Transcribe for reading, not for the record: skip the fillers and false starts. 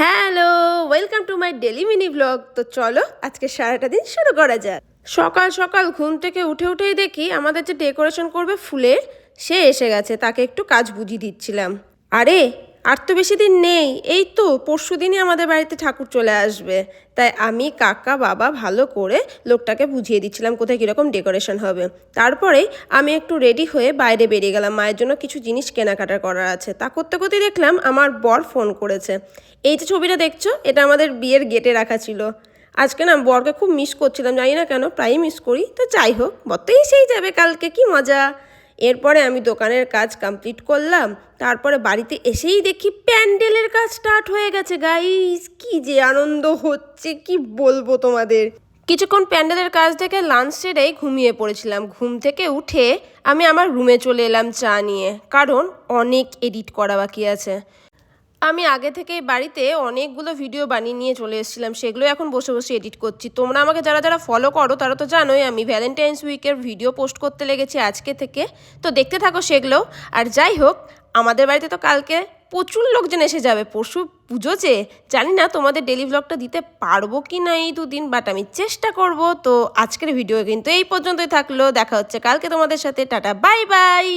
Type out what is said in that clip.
Hello, welcome to my daily mini blog. তো চলো আজকে সারাটা দিন শুরু করা যাক। সকাল সকাল ঘুম থেকে উঠেই দেখি আমাদের যে ডেকোরেশন করবে ফুলের, সে এসে গেছে। তাকে একটু কাজ বুঝিয়ে দিচ্ছিলাম। আরে আর তো বেশি দিন নেই, এই তো পরশু দিনই আমাদের বাড়িতে ঠাকুর চলে আসবে। তাই আমি, কাকা, বাবা ভালো করে লোকটাকে বুঝিয়ে দিচ্ছিলাম কোথায় কীরকম ডেকোরেশন হবে। তারপরেই আমি একটু রেডি হয়ে বাইরে বেরিয়ে গেলাম, মায়ের জন্য কিছু জিনিস কেনাকাটা করার আছে। তা করতে করতেই দেখলাম আমার বর ফোন করেছে। এই যে ছবিটা দেখছো, এটা আমাদের বিয়ের গেটে রাখা ছিল। আজকে না বরকে খুব মিস করছিলাম, জানি না কেন, প্রায়ই মিস করি। তো যাই হোক, বর তো এসেই যাবে কালকে, কি মজা। এরপরে আমি দোকানের কাজ কমপ্লিট করলাম। তারপরে বাড়িতে এসেই দেখি প্যান্ডেলের কাজ স্টার্ট হয়ে গেছে। গাইস, কি যে আনন্দ হচ্ছে কি বলবো তোমাদের। কিছুক্ষণ প্যান্ডেলের কাজ থেকে লাঞ্চ সেরেই ঘুমিয়ে পড়েছিলাম। ঘুম থেকে উঠে আমি আমার রুমে চলে এলাম চা নিয়ে, কারণ অনেক এডিট করা বাকি আছে। আমি আগে থেকেই বাড়িতে অনেকগুলো ভিডিও বানিয়ে নিয়ে চলে এসেছিলাম, সেগুলো এখন বসে বসে এডিট করছি। তোমরা আমাকে যারা যারা ফলো করো তারা তো জানোই আমি ভ্যালেন্টাইন্স উইকের ভিডিও পোস্ট করতে লেগেছি আজকে থেকে। তো দেখতে থাকো সেগুলো। আর যাই হোক, আমাদের বাড়িতে তো কালকে প্রচুর লোকজন এসে যাবে, পরশু পুজো যে। জানি না তোমাদের ডেলি ভ্লগটা দিতে পারবো কি না এই দুদিন, বাট আমি চেষ্টা করব। তো আজকের ভিডিও কিন্তু এই পর্যন্তই থাকলো। দেখা হচ্ছে কালকে তোমাদের সাথে। Tata, bye bye.